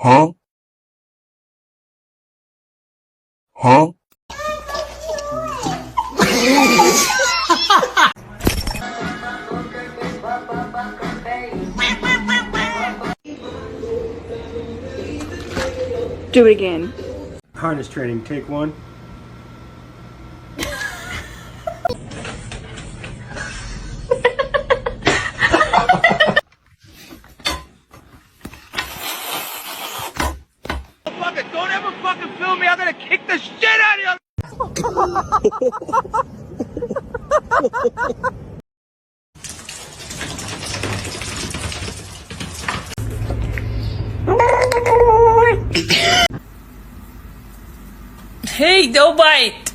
Huh? Huh? Do it again. Harness training, take one. Don't ever fucking film me. I'm gonna kick the shit out of you. Hey, don't bite!